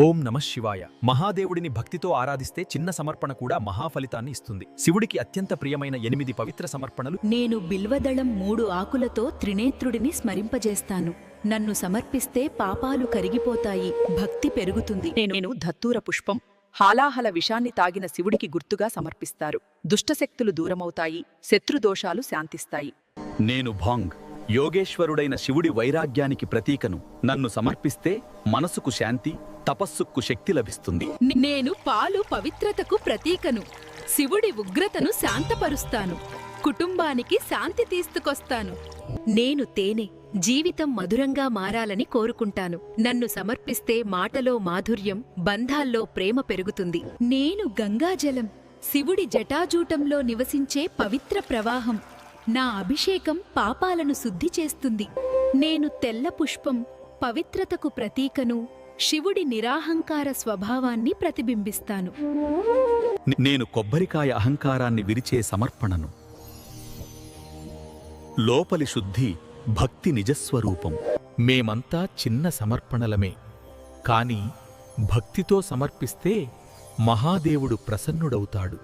ఓం నమః శివాయ. మహాదేవుడిని భక్తితో ఆరాధిస్తే చిన్న సమర్పణ కూడా మహాఫలితాన్ని ఇస్తుంది. శివుడికి అత్యంత ప్రియమైన 8 పవిత్ర సమర్పణలు. నేను బిల్వదళం 3 ఆకులతో త్రినేత్రుడిని స్మరింపజేస్తాను. నన్ను సమర్పిస్తే పాపాలు కరిగిపోతాయి, భక్తి పెరుగుతుంది. నేను ధత్తూర పుష్పం, హాలాహల విషాన్ని తాగిన శివుడికి గుర్తుగా సమర్పిస్తారు. దుష్టశక్తులు దూరమవుతాయి, శత్రుదోషాలు శాంతిస్తాయి. నేను భాంగ్, యోగేశ్వరుడైన శివుడి వైరాగ్యానికి ప్రతీకను. నన్ను సమర్పిస్తే మనసుకు శాంతి, తపస్సుకు శక్తి లభిస్తుంది. నేను పాలు పవిత్రతకు ప్రతీకను. శివుడి ఉగ్రతను శాంతపరుస్తాను, కుటుంబానికి శాంతి తీసుకొస్తాను. నేను తేనె, జీవితం మధురంగా మారాలని కోరుకుంటాను. నన్ను సమర్పిస్తే మాటలో మాధుర్యం, బంధాల్లో ప్రేమ పెరుగుతుంది. నేను గంగాజలం, శివుడి జటాజూటంలో నివసించే పవిత్ర ప్రవాహం. నా అభిషేకం పాపాలను శుద్ధి చేస్తుంది. నేను తెల్ల పుష్పం, పవిత్రతకు ప్రతీకను. శివుడి నిరాహంకార స్వభావాన్ని ప్రతిబింబిస్తాను. నేను కొబ్బరికాయ అహంకారాన్ని విరిచే సమర్పణను. లోపలి శుద్ధి, భక్తి నిజస్వరూపం. మేమంతా చిన్న సమర్పణలమే, కాని భక్తితో సమర్పిస్తే మహాదేవుడు ప్రసన్నుడవుతాడు.